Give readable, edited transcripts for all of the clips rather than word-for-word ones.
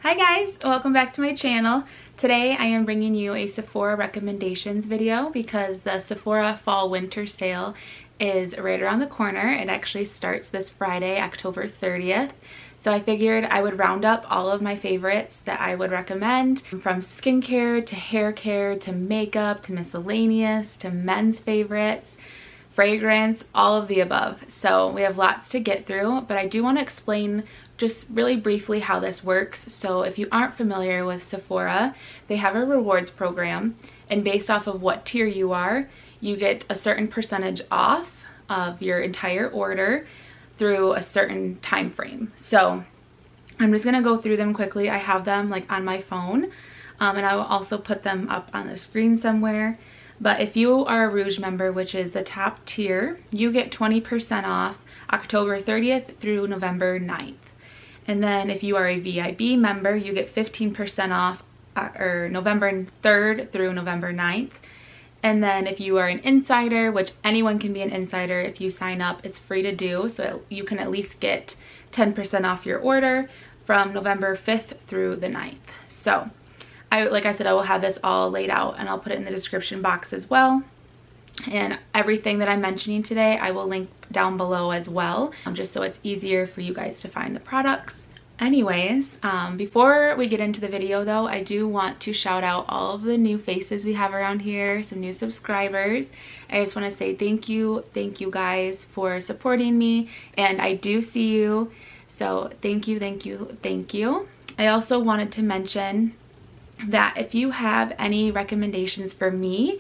Hi guys, welcome back to my channel. Today I am bringing you a Sephora recommendations video because the Sephora fall winter sale is right around the corner. It actually starts this Friday, October 30th. So I figured I would round up all of my favorites that I would recommend, from skincare to hair care to makeup to miscellaneous to men's favorites, fragrance, all of the above. So we have lots to get through, but I do want to explain just really briefly how this works. So if you aren't familiar with Sephora, they have a rewards program, and based off of what tier you are, you get a certain percentage off of your entire order through a certain time frame. So I'm just gonna go through them quickly. I have them like on my phone, and I will also put them up on the screen somewhere. But if you are a Rouge member, which is the top tier, you get 20% off October 30th through November 9th. And then if you are a VIB member, you get 15% off November 3rd through November 9th. And then if you are an insider, which anyone can be an insider if you sign up, it's free to do, so you can at least get 10% off your order from November 5th through the 9th. So like I said, I will have this all laid out and I'll put it in the description box as well. And everything that I'm mentioning today, I will link down below as well, just so it's easier for you guys to find the products. Anyways, before we get into the video though, I do want to shout out all of the new faces we have around here, some new subscribers. I just want to say thank you guys for supporting me, and I do see you, so thank you. I also wanted to mention that if you have any recommendations for me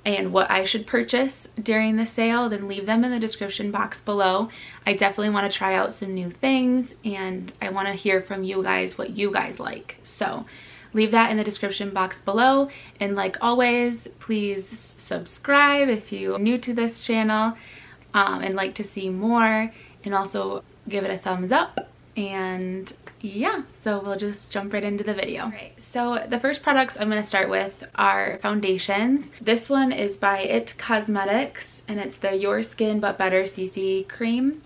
and what I should purchase during the sale, then leave them in the description box below. I definitely want to try out some new things, and I want to hear from you guys what you guys like. So leave that in the description box below, and like always, please subscribe if you're new to this channel and like to see more, and also give it a thumbs up. And yeah, so we'll just jump right into the video. Right, so the first products I'm going to start with are foundations. This one is by IT Cosmetics, and it's the Your Skin But Better CC cream.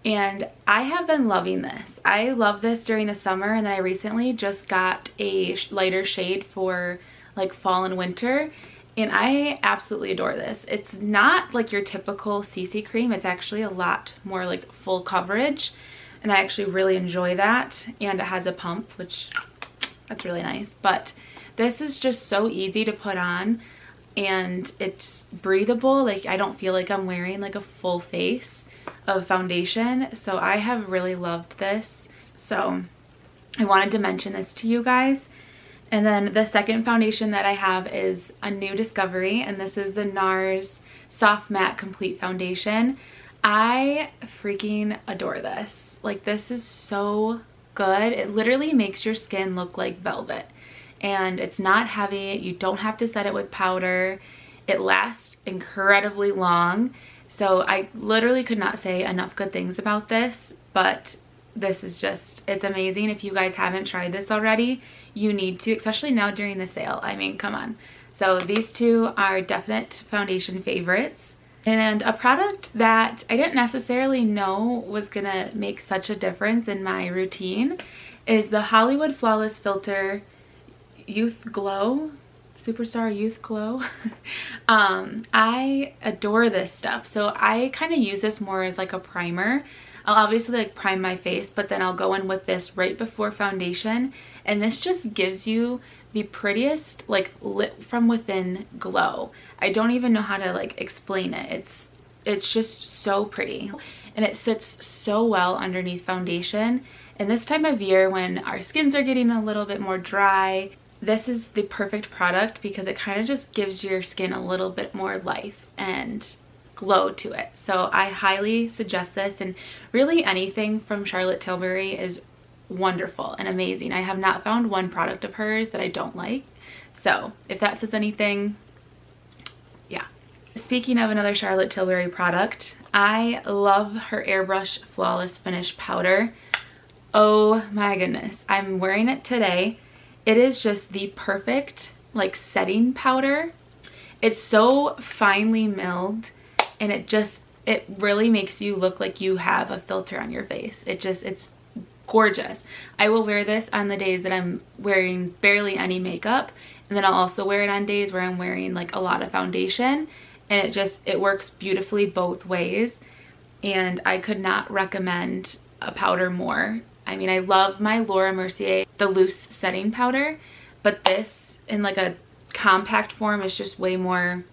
And I have been loving this. I love this during the summer, and then I recently just got a lighter shade for like fall and winter, and I absolutely adore this. It's not like your typical CC cream. It's actually a lot more like full coverage, and I actually really enjoy that. And it has a pump, which that's really nice. But this is just so easy to put on, and it's breathable. Like, I don't feel like I'm wearing like a full face of foundation. So I have really loved this. So I wanted to mention this to you guys. And then the second foundation that I have is a new discovery, and this is the NARS Soft Matte Complete Foundation. I freaking adore this. Like, this is so good. It literally makes your skin look like velvet, and it's not heavy. You don't have to set it with powder. It lasts incredibly long. So I literally could not say enough good things about this, but this is just, it's amazing. If you guys haven't tried this already, you need to, especially now during the sale. I mean, come on. So these two are definite foundation favorites. And a product that I didn't necessarily know was gonna make such a difference in my routine is the Hollywood Flawless Filter Youth Glow, Superstar Youth Glow. I adore this stuff. So I kind of use this more as like a primer. I'll obviously like prime my face, but then I'll go in with this right before foundation, and this just gives you the prettiest like lit from within glow. I don't even know how to like explain it. It's just so pretty, and it sits so well underneath foundation. And this time of year when our skins are getting a little bit more dry, this is the perfect product because it kind of just gives your skin a little bit more life and glow to it. So I highly suggest this, and really anything from Charlotte Tilbury is wonderful and amazing. I have not found one product of hers that I don't like. So if that says anything, yeah. Speaking of another Charlotte Tilbury product, I love her Airbrush Flawless Finish Powder. Oh my goodness, I'm wearing it today. It is just the perfect like setting powder. It's so finely milled, and it really makes you look like you have a filter on your face. It's gorgeous. I will wear this on the days that I'm wearing barely any makeup, and then I'll also wear it on days where I'm wearing like a lot of foundation, and it works beautifully both ways. And I could not recommend a powder more. I mean, I love my Laura Mercier, the loose setting powder, but this in like a compact form is just way more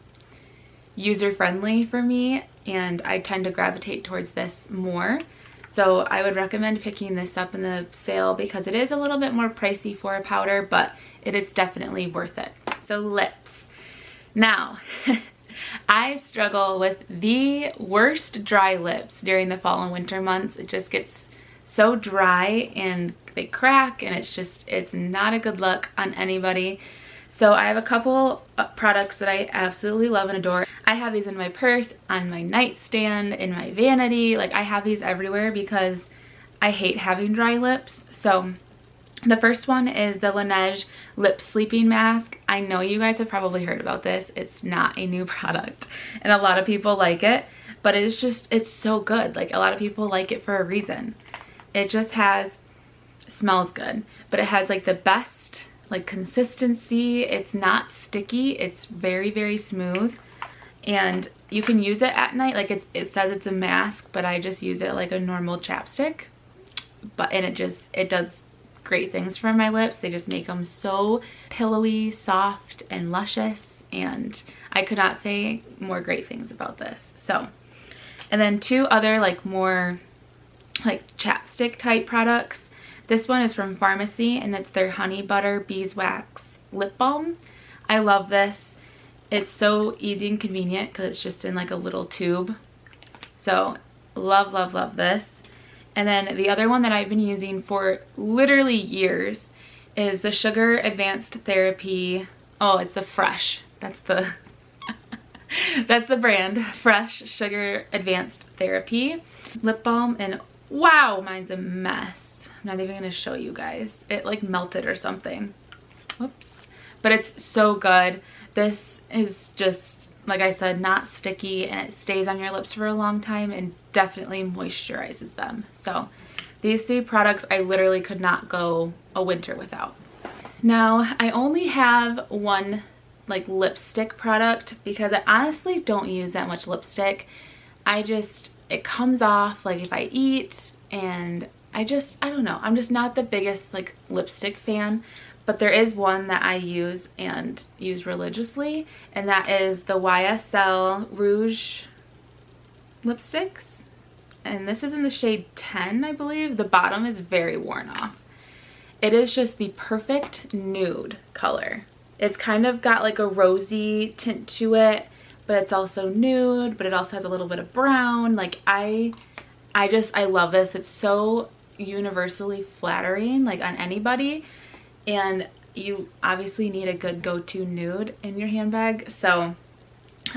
user-friendly for me, and I tend to gravitate towards this more. So I would recommend picking this up in the sale because it is a little bit more pricey for a powder, but it is definitely worth it. So lips. Now, I struggle with the worst dry lips during the fall and winter months. It just gets so dry and they crack, and it's not a good look on anybody. So I have a couple products that I absolutely love and adore. I have these in my purse, on my nightstand, in my vanity. Like, I have these everywhere because I hate having dry lips. So the first one is the Laneige Lip Sleeping Mask. I know you guys have probably heard about this. It's not a new product, and a lot of people like it, but it's so good. Like, a lot of people like it for a reason. It just smells good, but it has like the best like consistency. It's not sticky. It's very, very smooth, and you can use it at night. Like, it says it's a mask, but I just use it like a normal chapstick. And it does great things for my lips. They just make them so pillowy, soft, and luscious, and I could not say more great things about this. So, and then two other like more like chapstick type products. This one is from Pharmacy, and it's their Honey Butter Beeswax Lip Balm. I love this. It's so easy and convenient because it's just in like a little tube. So love, love, love this. And then the other one that I've been using for literally years is the Sugar Advanced Therapy. Oh, it's the Fresh. That's the that's the brand. Fresh Sugar Advanced Therapy Lip Balm. And wow, mine's a mess. I'm not even gonna show you guys. It like melted or something. Whoops. But it's so good. This is just, like I said, not sticky, and it stays on your lips for a long time and definitely moisturizes them. So these three products I literally could not go a winter without. Now, I only have one like lipstick product because I honestly don't use that much lipstick. It comes off like if I eat, and I don't know. I'm just not the biggest like lipstick fan. But there is one that I use and use religiously, and that is the YSL Rouge lipsticks. And this is in the shade 10, I believe. The bottom is very worn off. It is just the perfect nude color. It's kind of got like a rosy tint to it, but it's also nude, but it also has a little bit of brown. Like, I love this. It's so universally flattering, like on anybody. And you obviously need a good go-to nude in your handbag, so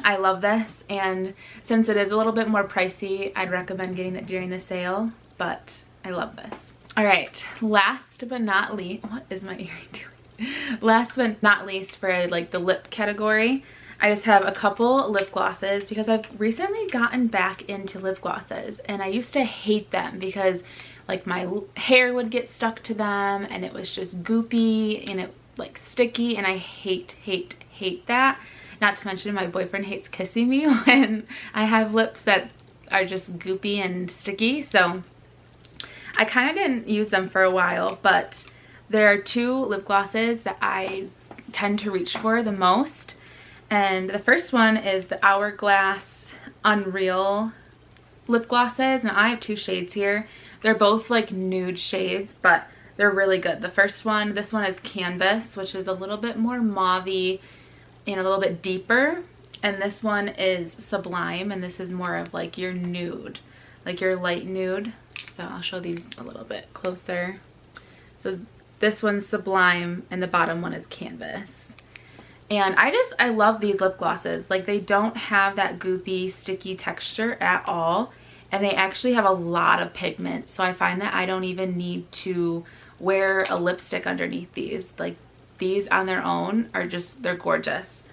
I love this. And since it is a little bit more pricey, I'd recommend getting it during the sale, but I love this. All right, last but not least, what is my earring doing? Last but not least, for like the lip category, I just have a couple lip glosses because I've recently gotten back into lip glosses, and I used to hate them because like my hair would get stuck to them, and it was just goopy and it like sticky, and I hate that. Not to mention my boyfriend hates kissing me when I have lips that are just goopy and sticky. So I kind of didn't use them for a while, but there are two lip glosses that I tend to reach for the most. And the first one is the Hourglass Unreal lip glosses, and I have two shades here. They're both like nude shades, but they're really good. The first one, this one is Canvas, which is a little bit more mauve-y and a little bit deeper. And this one is Sublime, and this is more of like your nude, like your light nude. So I'll show these a little bit closer. So this one's Sublime, and the bottom one is Canvas. And I love these lip glosses. Like, they don't have that goopy, sticky texture at all. And they actually have a lot of pigment. So I find that I don't even need to wear a lipstick underneath these. Like, these on their own are just, they're gorgeous.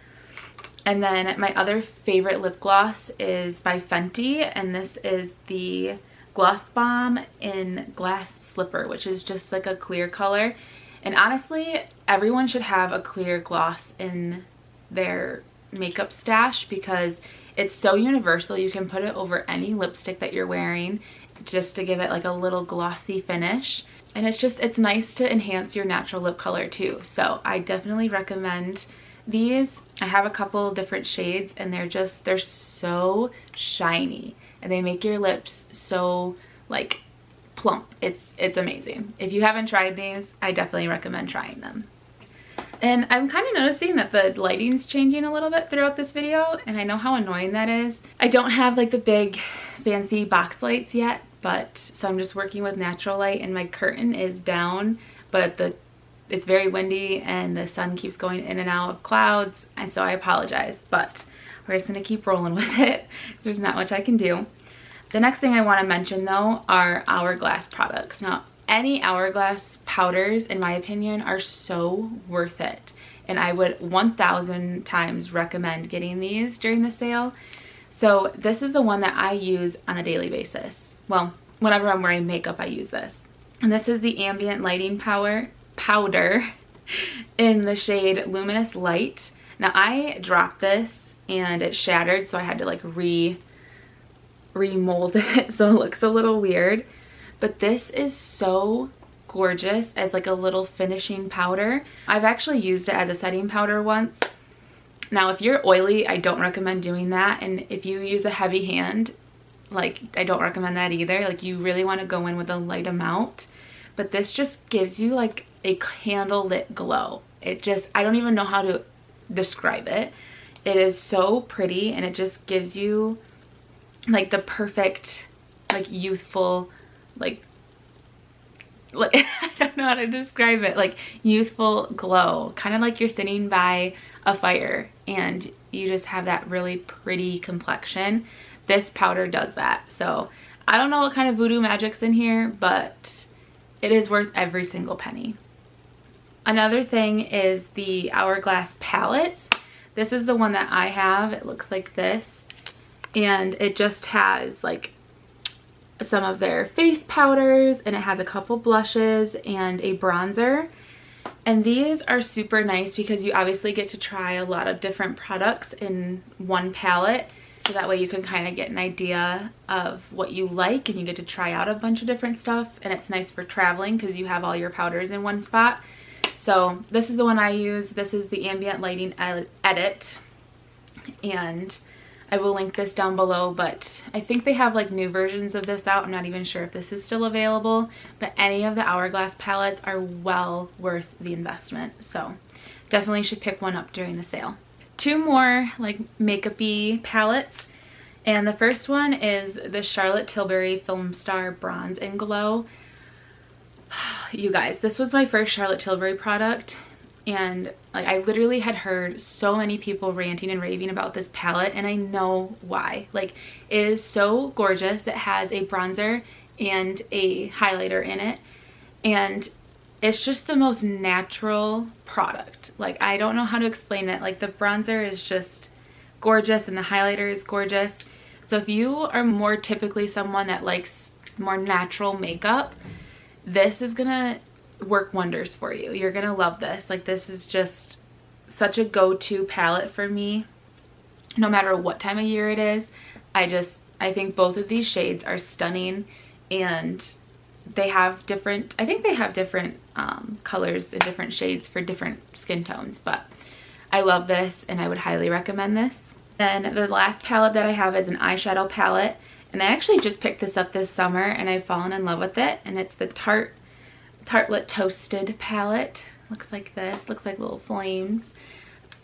And then my other favorite lip gloss is by Fenty. And this is the Gloss Balm in Glass Slipper, which is just like a clear color. And honestly, everyone should have a clear gloss in their makeup stash because it's so universal. You can put it over any lipstick that you're wearing just to give it like a little glossy finish. And it's nice to enhance your natural lip color too. So I definitely recommend these. I have a couple different shades and they're so shiny and they make your lips so like plump. It's amazing. If you haven't tried these, I definitely recommend trying them. And I'm kind of noticing that the lighting's changing a little bit throughout this video, and I know how annoying that is. I don't have like the big fancy box lights yet, so I'm just working with natural light, and my curtain is down, but it's very windy and the sun keeps going in and out of clouds, and so I apologize, but we're just gonna keep rolling with it because there's not much I can do. The next thing I want to mention though are Hourglass products. Now, any Hourglass powders, in my opinion, are so worth it. And I would 1,000 times recommend getting these during the sale. So this is the one that I use on a daily basis. Well, whenever I'm wearing makeup, I use this. And this is the Ambient Lighting Powder in the shade Luminous Light. Now, I dropped this and it shattered, so I had to like remold it so it looks a little weird. But this is so gorgeous as like a little finishing powder. I've actually used it as a setting powder once. Now, if you're oily, I don't recommend doing that. And if you use a heavy hand, like I don't recommend that either. Like you really want to go in with a light amount. But this just gives you like a candlelit glow. I don't even know how to describe it. It is so pretty and it just gives you like the perfect, like youthful, like I don't know how to describe it, like youthful glow, kind of like you're sitting by a fire and you just have that really pretty complexion. This powder does that. So I don't know what kind of voodoo magic's in here, but it is worth every single penny. Another thing is the Hourglass palettes. This is the one that I have. It looks like this, and it just has like some of their face powders, and it has a couple blushes and a bronzer. And these are super nice because you obviously get to try a lot of different products in one palette, so that way you can kind of get an idea of what you like and you get to try out a bunch of different stuff. And it's nice for traveling because you have all your powders in one spot. So this is the one I use. This is the Ambient Lighting Edit, and I will link this down below, but I think they have like new versions of this out. I'm not even sure if this is still available, but any of the Hourglass palettes are well worth the investment. So definitely should pick one up during the sale. Two more like makeup-y palettes, and the first one is the Charlotte Tilbury Film Star Bronze and Glow. You guys, this was my first Charlotte Tilbury product, and like I literally had heard so many people ranting and raving about this palette, and I know why. Like, it is so gorgeous. It has a bronzer and a highlighter in it, and it's just the most natural product. Like, I don't know how to explain it. Like, the bronzer is just gorgeous and the highlighter is gorgeous. So if you are more typically someone that likes more natural makeup, this is gonna work wonders for you. You're gonna love this. Like, this is just such a go-to palette for me no matter what time of year it is. I think both of these shades are stunning, and they have different, I think they have different colors and different shades for different skin tones, but I love this and I would highly recommend this. Then the last palette that I have is an eyeshadow palette, and I actually just picked this up this summer and I've fallen in love with it, and it's the Tartelette Toasted palette. Looks like this, looks like little flames,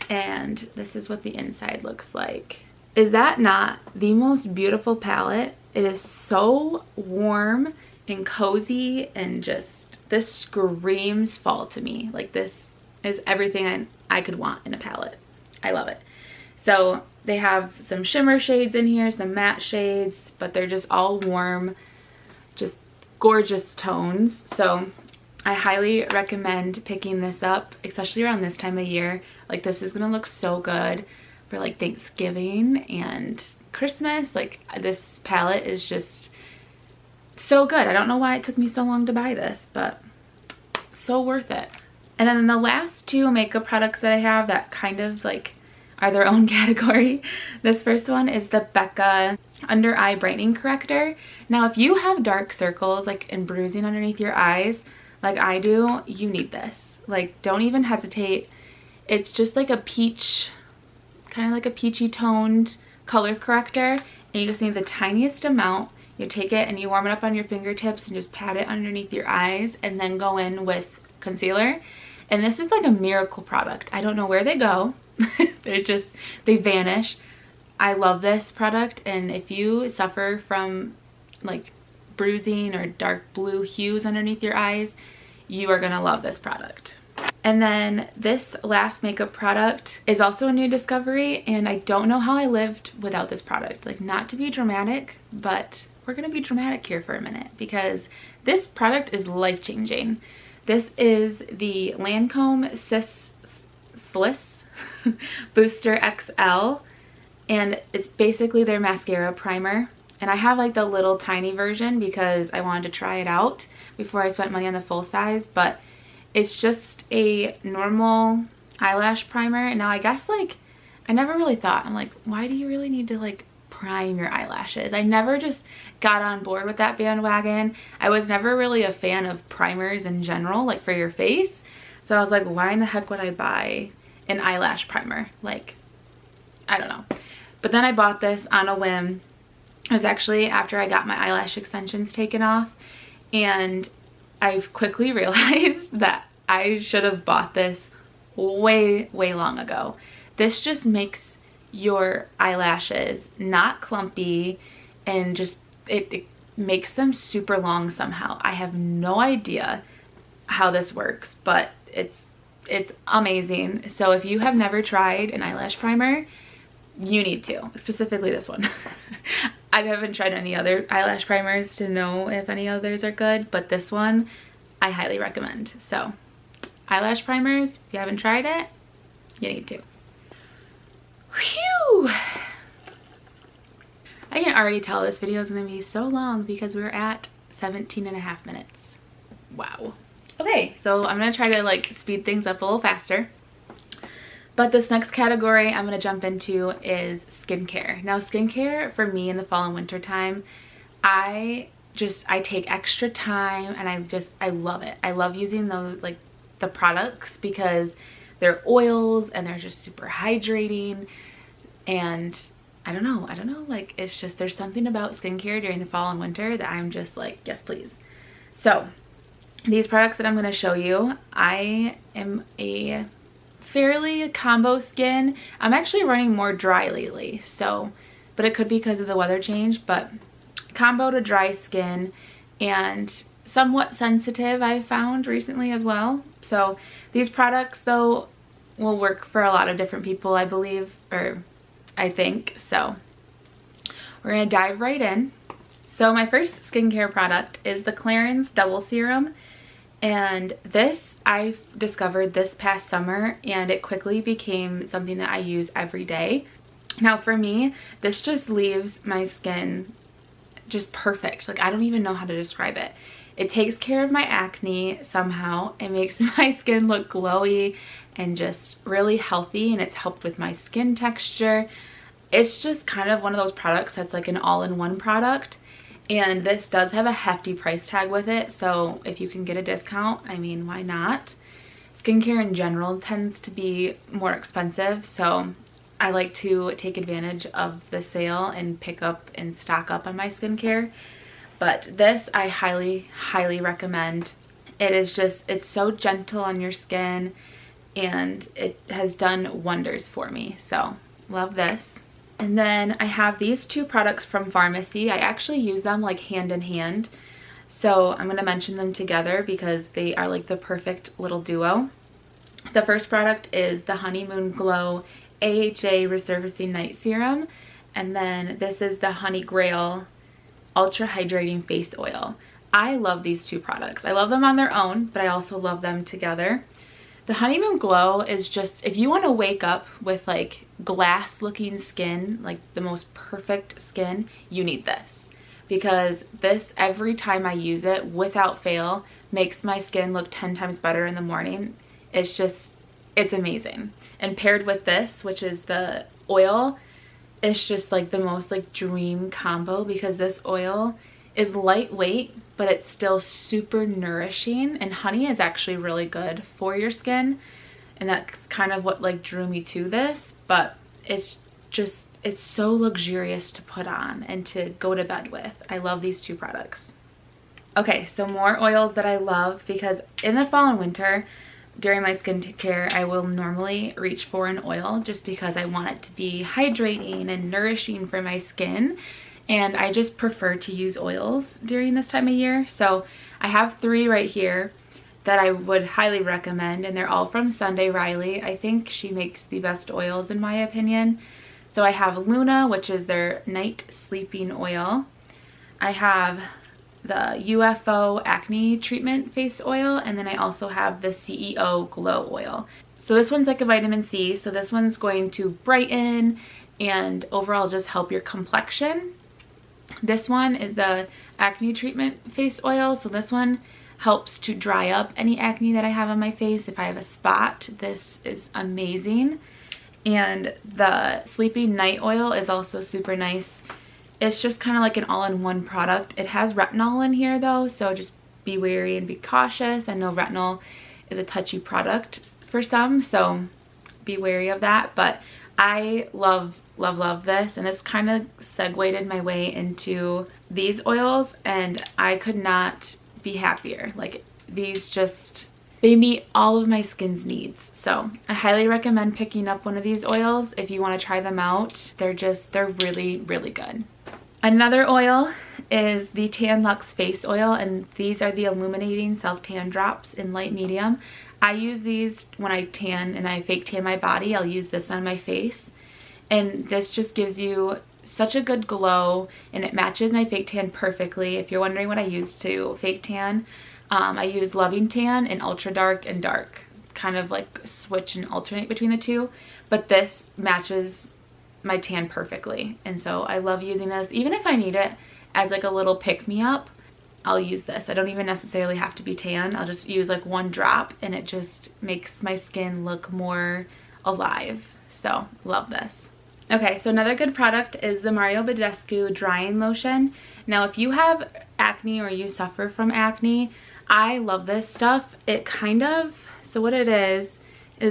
and this is what the inside looks like. Is that not the most beautiful palette? It is so warm and cozy, and just, this screams fall to me. Like, this is everything I could want in a palette. I love it. So they have some shimmer shades in here, some matte shades, but they're just all warm, just gorgeous tones. So I highly recommend picking this up, especially around this time of year. Like, this is gonna look so good for like Thanksgiving and Christmas. Like, this palette is just so good. I don't know why it took me so long to buy this, but so worth it. And then the last two makeup products that I have that kind of like are their own category. This first one is the Becca Under Eye Brightening Corrector. Now, if you have dark circles like and bruising underneath your eyes like I do, you need this. Like, don't even hesitate. It's just like a peach, kind of like a peachy toned color corrector, and you just need the tiniest amount. You take it and you warm it up on your fingertips and just pat it underneath your eyes, and then go in with concealer. And this is like a miracle product. I don't know where they go. They vanish. I love this product, and if you suffer from like bruising or dark blue hues underneath your eyes, you are gonna love this product. And then this last makeup product is also a new discovery, and I don't know how I lived without this product. Like, not to be dramatic, but we're gonna be dramatic here for a minute because this product is life-changing. This is the Lancome Sliss Booster XL, and it's basically their mascara primer. And I have like the little tiny version because I wanted to try it out before I spent money on the full size, but it's just a normal eyelash primer. And now I guess, like, I never really thought, I'm like, why do you really need to like prime your eyelashes? I never just got on board with that bandwagon. I was never really a fan of primers in general, like for your face. So I was like, why in the heck would I buy an eyelash primer? Like, I don't know. But then I bought this on a whim. It was actually after I got my eyelash extensions taken off, and I've quickly realized that I should have bought this way long ago. This just makes your eyelashes not clumpy, and just it makes them super long somehow. I have no idea how this works, but it's amazing. So if you have never tried an eyelash primer, you need to, specifically this one. I haven't tried any other eyelash primers to know if any others are good, but this one I highly recommend. So eyelash primers, if you haven't tried it, you need to. Whew! I can already tell this video is going to be so long because we're at 17.5 minutes. Wow. Okay, so I'm going to try to like speed things up a little faster. But this next category I'm going to jump into is skincare. Now, skincare for me in the fall and winter time, I take extra time, and I love it. I love using those, like, the products, because they're oils and they're just super hydrating. And I don't know, like, it's just, there's something about skincare during the fall and winter that I'm just like, yes please. So these products that I'm going to show you, I am a fairly combo skin. I'm actually running more dry lately, so, but it could be because of the weather change, but combo to dry skin and somewhat sensitive I found recently as well. So these products though will work for a lot of different people, I believe, or I think. So we're gonna dive right in. So my first skincare product is the Clarins Double Serum, and this I discovered this past summer, and it quickly became something that I use every day. Now for me, this just leaves my skin just perfect. Like, I don't even know how to describe it. It takes care of my acne somehow. It makes my skin look glowy and just really healthy, and it's helped with my skin texture. It's just kind of one of those products that's like an all-in-one product, and this does have a hefty price tag with it, so if you can get a discount, I mean, why not? Skincare in general tends to be more expensive, so I like to take advantage of the sale and pick up and stock up on my skincare. But this I highly recommend. It is just, it's so gentle on your skin, and it has done wonders for me. So love this. And then I have these two products from Pharmacy. I actually use them like hand in hand, so I'm going to mention them together because they are like the perfect little duo. The first product is the Honeymoon Glow AHA Resurfacing Night Serum, and then this is the Honey Grail Ultra Hydrating Face Oil. I love these two products. I love them on their own, but I also love them together. The Honeymoon Glow is just, if you want to wake up with like glass looking skin, like the most perfect skin, you need this. because this, every time I use it without fail, makes my skin look 10 times better in the morning. It's just, it's amazing. And paired with this, which is the oil, it's just like the most like dream combo, because this oil is lightweight, but it's still super nourishing, and honey is actually really good for your skin, and that's kind of what like drew me to this. But it's just, it's so luxurious to put on and to go to bed with. I love these two products. Okay, so more oils that I love, because in the fall and winter during my skincare I will normally reach for an oil just because I want it to be hydrating and nourishing for my skin. And I just prefer to use oils during this time of year. So I have 3 right here that I would highly recommend, and they're all from Sunday Riley. I think she makes the best oils in my opinion. So I have Luna, which is their night sleeping oil. I have the UFO acne treatment face oil, and then I also have the CEO glow oil. So this one's like a vitamin C, so this one's going to brighten and overall just help your complexion. This one is the acne treatment face oil, so this one helps to dry up any acne that I have on my face. If I have a spot, this is amazing. And the sleeping night oil is also super nice. It's just kind of like an all-in-one product. It has retinol in here though, so just be wary and be cautious. I know retinol is a touchy product for some, so be wary of that. But I love this, and it's kind of segued my way into these oils, and I could not be happier. Like, these just, they meet all of my skin's needs. So I highly recommend picking up one of these oils if you want to try them out. They're really good. Another oil is the Tan Luxe face oil, and these are the illuminating self tan drops in light medium. I use these when I tan and I fake tan my body. I'll use this on my face, and this just gives you such a good glow, and it matches my fake tan perfectly. If you're wondering what I use to fake tan, I use Loving Tan and Ultra Dark and Dark, kind of like switch and alternate between the two, but this matches my tan perfectly. And so I love using this. Even if I need it as like a little pick-me-up, I'll use this. I don't even necessarily have to be tan. I'll just use like 1 drop, and it just makes my skin look more alive. So love this. Okay, so another good product is the Mario Badescu drying lotion. Now if you have acne or you suffer from acne, I love this stuff. It kind of, so what it is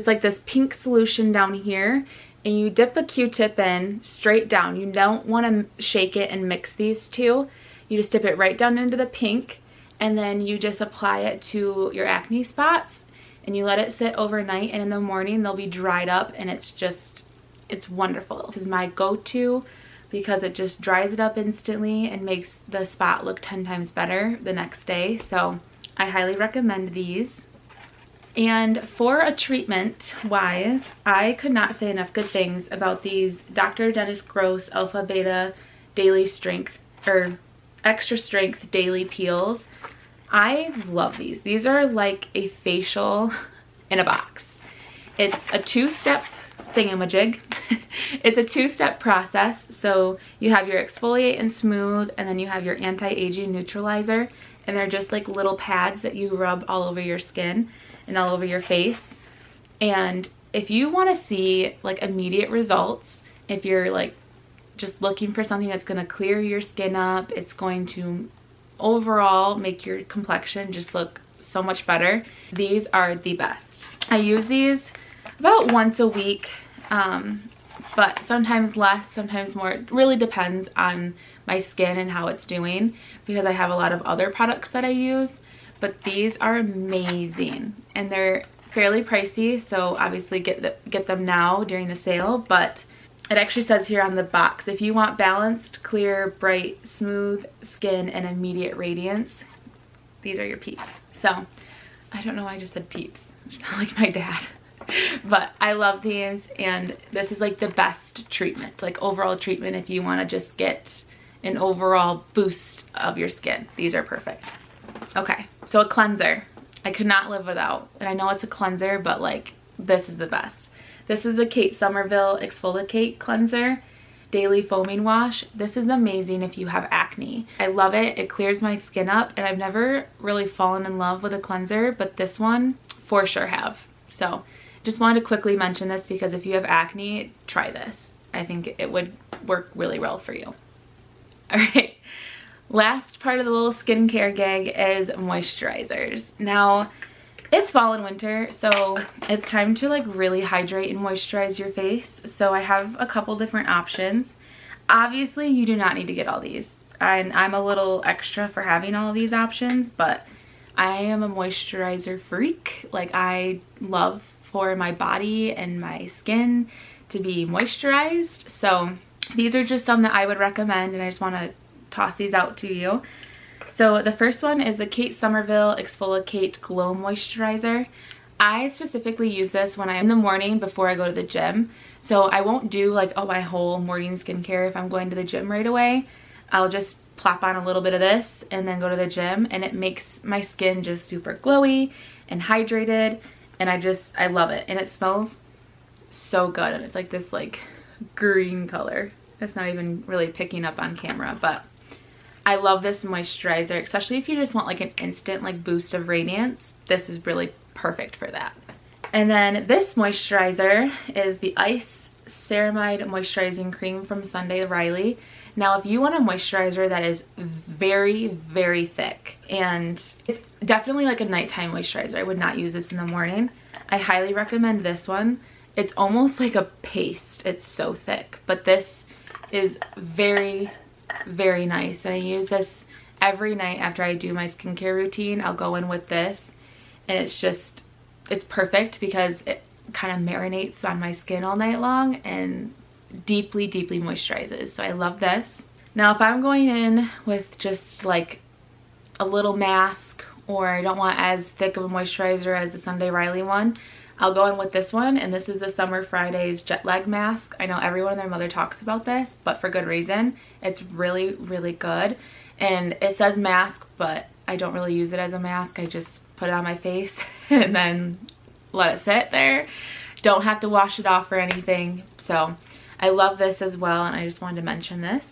like this pink solution down here, and you dip a Q-tip in straight down. You don't want to shake it and mix these two. You just dip it right down into the pink, and then you just apply it to your acne spots, and you let it sit overnight, and in the morning they'll be dried up, and it's wonderful. This is my go-to because it just dries it up instantly and makes the spot look 10 times better the next day. So I highly recommend these. And for a treatment wise, I could not say enough good things about these Dr. Dennis Gross Alpha Beta Daily Strength or Extra Strength Daily Peels. I love these. These are like a facial in a box. It's a 2-step thingamajig. It's a 2-step process. So you have your exfoliate and smooth, and then you have your anti-aging neutralizer, and they're just like little pads that you rub all over your skin and all over your face. And if you want to see like immediate results, if you're like just looking for something that's going to clear your skin up, it's going to overall make your complexion just look so much better, these are the best. I use these about once a week, but sometimes less, sometimes more. It really depends on my skin and how it's doing, because I have a lot of other products that I use. But these are amazing, and they're fairly pricey, so obviously get them now during the sale. But it actually says here on the box, if you want balanced, clear, bright, smooth skin and immediate radiance, these are your peeps. So I don't know why I just said peeps. I sound like my dad. But I love these, and this is like the best treatment, like overall treatment if you want to just get an overall boost of your skin. These are perfect. Okay, so a cleanser I could not live without, and I know it's a cleanser, but like this is the best. This is the Kate Somerville Exfoliate Cleanser daily foaming wash. This is amazing if you have acne. I love it. It clears my skin up, and I've never really fallen in love with a cleanser, but this one for sure have. So just wanted to quickly mention this because if you have acne, try this. I think it would work really well for you. All right, last part of the little skincare gig is moisturizers. Now, it's fall and winter, so it's time to like really hydrate and moisturize your face. So I have a couple different options. Obviously, you do not need to get all these. And I'm a little extra for having all of these options, but I am a moisturizer freak. Like, I love for my body and my skin to be moisturized. So these are just some that I would recommend, and I just want to toss these out to you. So the first one is the Kate Somerville Exfoliate Glow Moisturizer. I specifically use this when I'm in the morning before I go to the gym. So I won't do like, oh, my whole morning skincare if I'm going to the gym right away. I'll just plop on a little bit of this and then go to the gym, and it makes my skin just super glowy and hydrated, and I love it. And it smells so good, and it's like this like green color. It's not even really picking up on camera, but I love this moisturizer, especially if you just want like an instant like boost of radiance. This is really perfect for that. And then this moisturizer is the Ice Ceramide Moisturizing Cream from Sunday Riley. Now, if you want a moisturizer that is very, very thick, and it's definitely like a nighttime moisturizer, I would not use this in the morning. I highly recommend this one. It's almost like a paste. It's so thick, but this is very, very nice. And I use this every night after I do my skincare routine. I'll go in with this, and it's perfect because it kind of marinates on my skin all night long and deeply, deeply moisturizes. So I love this. Now, if I'm going in with just like a little mask, or I don't want as thick of a moisturizer as the Sunday Riley one, I'll go in with this one, and this is the Summer Fridays Jet Lag Mask. I know everyone and their mother talks about this, but for good reason. It's really, really good. And it says mask, but I don't really use it as a mask. I just put it on my face and then let it sit there. Don't have to wash it off or anything. So I love this as well, and I just wanted to mention this.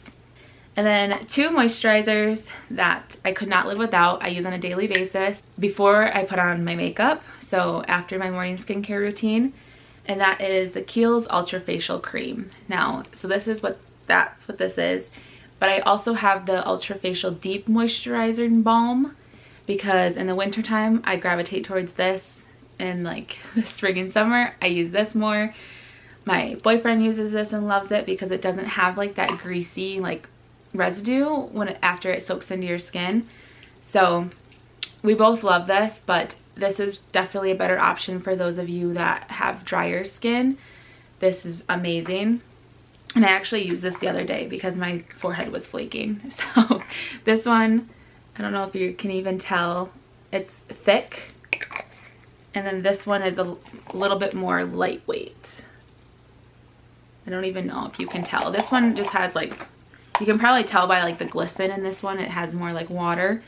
And then two moisturizers that I could not live without, I use on a daily basis before I put on my makeup, so after my morning skincare routine, and that is the Kiehl's Ultra Facial Cream. Now, so that's what this is, but I also have the Ultra Facial Deep Moisturizer and Balm, because in the wintertime I gravitate towards this, and like the spring and summer I use this more. My boyfriend uses this and loves it because it doesn't have like that greasy like residue after it soaks into your skin. So we both love this, but this is definitely a better option for those of you that have drier skin. This is amazing. And I actually used this the other day because my forehead was flaking. So this one, I don't know if you can even tell, it's thick. And then this one is a little bit more lightweight. I don't even know if you can tell. This one just has like, you can probably tell by like the glisten in this one, it has more like water,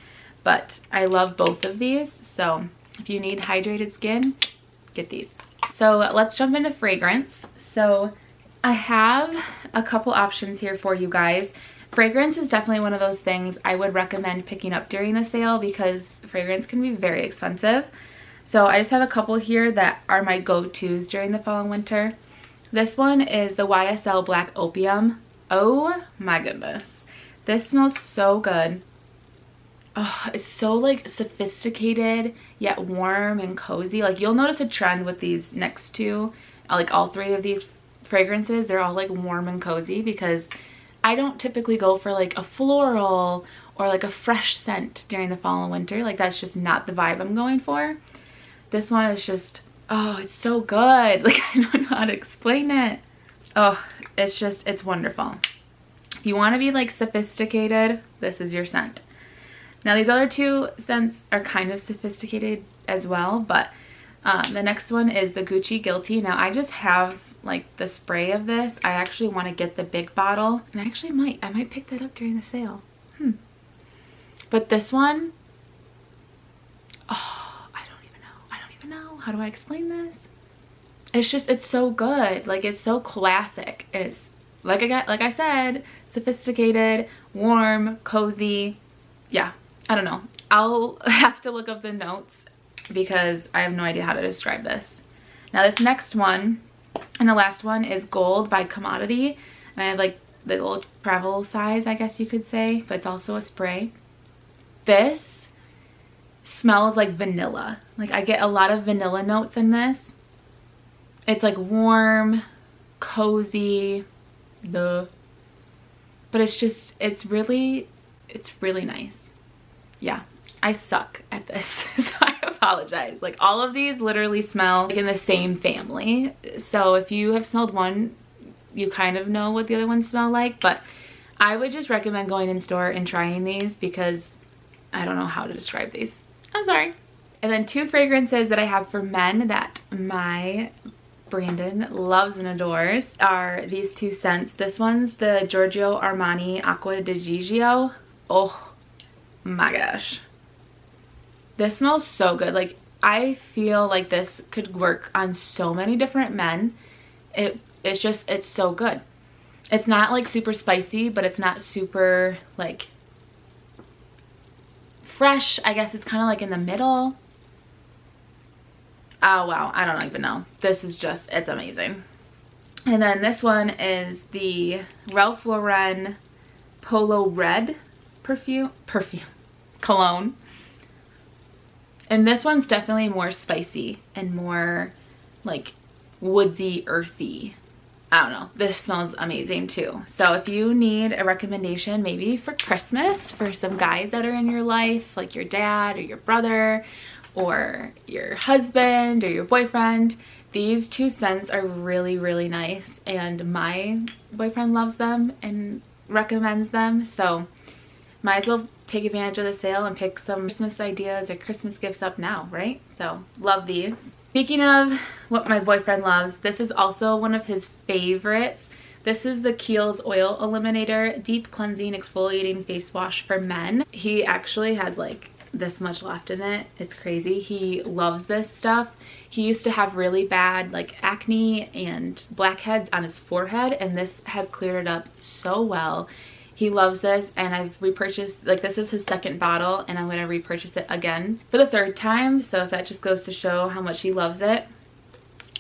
but I love both of these. So if you need hydrated skin, get these. So let's jump into fragrance. So I have a couple options here for you guys. Fragrance is definitely one of those things I would recommend picking up during the sale because fragrance can be very expensive. So I just have a couple here that are my go-tos during the fall and winter. This one is the YSL Black Opium. Oh my goodness. This smells so good. Oh, it's so like sophisticated yet warm and cozy. Like you'll notice a trend with these next two, like all three of these fragrances, they're all like warm and cozy because I don't typically go for like a floral or like a fresh scent during the fall and winter. Like that's just not the vibe I'm going for. This one is just, oh, it's so good. Like I don't know how to explain it. Oh, it's wonderful. If you want to be like sophisticated, this is your scent. Now these other two scents are kind of sophisticated as well, but the next one is the Gucci Guilty. Now I just have like the spray of this. I actually want to get the big bottle, and I might pick that up during the sale. But this one, oh, I don't even know. How do I explain this? It's so good. Like it's so classic. It's like I said, sophisticated, warm, cozy. Yeah, I don't know. I'll have to look up the notes because I have no idea how to describe this. Now this next one and the last one is Gold by Commodity, and I have like the little travel size, I guess you could say, but it's also a spray. This smells like vanilla. Like I get a lot of vanilla notes in this. It's like warm, cozy, but it's just, it's really nice. Yeah, I suck at this, so I apologize. Like all of these literally smell like in the same family. So if you have smelled one, you kind of know what the other ones smell like, but I would just recommend going in store and trying these because I don't know how to describe these. I'm sorry. And then 2 fragrances that I have for men that my Brandon loves and adores are these 2 scents. This one's the Giorgio Armani Acqua di Gigio. Oh my gosh. This smells so good. Like I feel like this could work on so many different men. It's so good. It's not like super spicy, but it's not super like fresh. I guess it's kind of like in the middle. Oh wow, I don't even know. This is just, it's amazing. And then this one is the Ralph Lauren Polo Red cologne. And this one's definitely more spicy and more like woodsy, earthy. I don't know. This smells amazing too. So if you need a recommendation maybe for Christmas for some guys that are in your life, like your dad or your brother or your husband or your boyfriend, these 2 scents are really, really nice. And my boyfriend loves them and recommends them. So might as well take advantage of the sale and pick some Christmas ideas or Christmas gifts up now, right? So love these. Speaking of what my boyfriend loves, this is also one of his favorites. This is the Kiehl's Oil Eliminator Deep Cleansing Exfoliating Face Wash for Men. He actually has like this much left in it. It's crazy. He loves this stuff. He used to have really bad like acne and blackheads on his forehead, and this has cleared it up so well. He loves this, and I've repurchased, like this is his 2nd bottle, and I'm going to repurchase it again for the 3rd time. So if that just goes to show how much he loves it,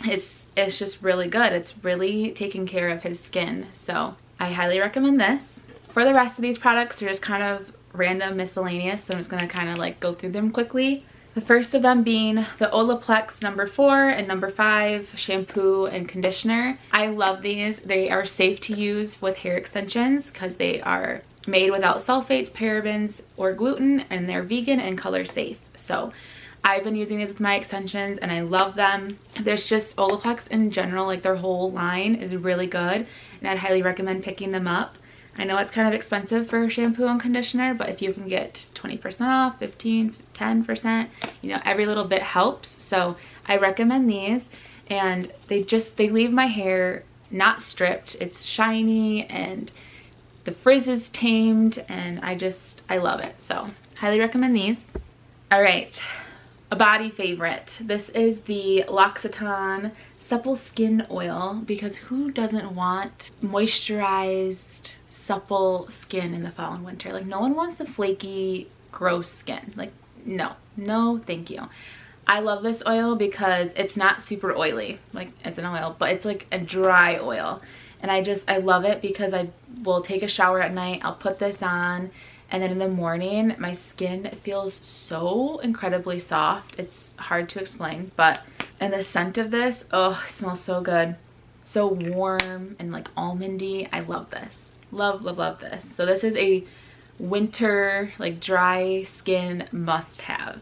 it's just really good. It's really taking care of his skin. So I highly recommend this. For the rest of these products, they're just kind of random miscellaneous, so I'm just going to kind of like go through them quickly. The first of them being the Olaplex No. 4 and No. 5 shampoo and conditioner. I love these. They are safe to use with hair extensions because they are made without sulfates, parabens, or gluten, and they're vegan and color safe. So I've been using these with my extensions and I love them. There's just Olaplex in general, like their whole line is really good, and I'd highly recommend picking them up. I know it's kind of expensive for shampoo and conditioner, but if you can get 20% off, 15, 10%, you know, every little bit helps. So I recommend these, and they leave my hair not stripped. It's shiny and the frizz is tamed, and I love it. So highly recommend these. All right, a body favorite. This is the L'Occitane Supple Skin Oil, because who doesn't want moisturized, supple skin in the fall and winter? Like no one wants the flaky, gross skin. Like no thank you. I love this oil because it's not super oily, like it's an oil, but it's like a dry oil, and I love it because I will take a shower at night, I'll put this on, and then in the morning my skin feels so incredibly soft. It's hard to explain, and the scent of this, oh, it smells so good, so warm and like almondy. I love this. Love this. So this is a winter like dry skin must have.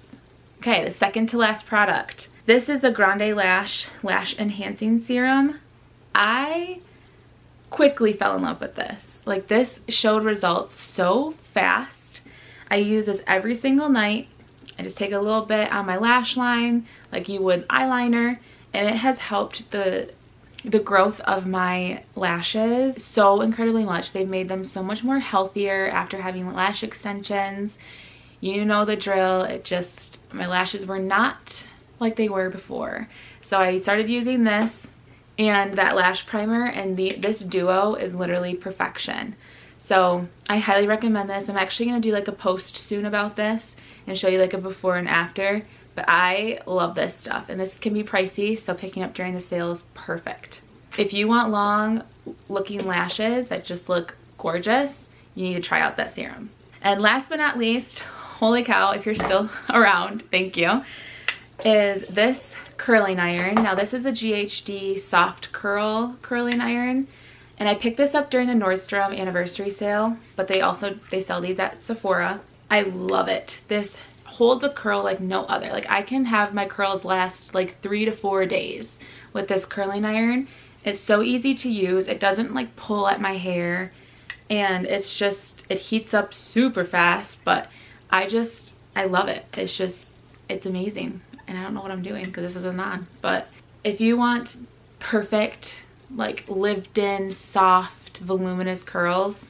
Okay, the second to last product. This is the Grande Lash Enhancing Serum. I quickly fell in love with this. Like this showed results so fast. I use this every single night. I just take a little bit on my lash line like you would eyeliner, and it has helped the growth of my lashes so incredibly much. They've made them so much more healthier after having lash extensions. You know the drill. My lashes were not like they were before. So I started using this, and that lash primer, and this duo is literally perfection. So I highly recommend this. I'm actually going to do like a post soon about this and show you like a before and after, but I love this stuff, and this can be pricey, so picking up during the sale is perfect. If you want long looking lashes that just look gorgeous, you need to try out that serum. And last but not least, holy cow, if you're still around, thank you, is this curling iron. Now this is a GHD soft curl curling iron, and I picked this up during the Nordstrom anniversary sale, but they sell these at Sephora. I love it. This holds a curl like no other. Like I can have my curls last like 3 to 4 days with this curling iron. It's so easy to use. It doesn't like pull at my hair, and it's just, it heats up super fast, but I love it. It's amazing. And I don't know what I'm doing because this is a non, but if you want perfect, like lived in, soft, voluminous curls,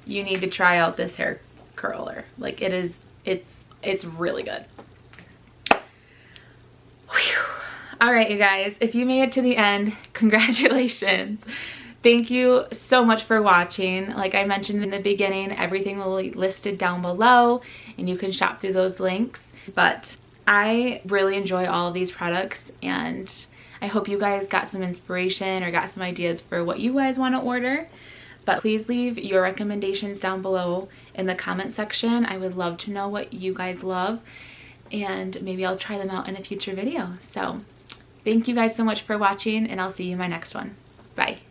you need to try out this hair curler. Like it's really good. Whew. All right, you guys, if you made it to the end, congratulations. Thank you so much for watching. Like I mentioned in the beginning, everything will be listed down below and you can shop through those links. But I really enjoy all of these products, and I hope you guys got some inspiration or got some ideas for what you guys want to order. But please leave your recommendations down below in the comment section. I would love to know what you guys love, and maybe I'll try them out in a future video. So thank you guys so much for watching, and I'll see you in my next one. Bye.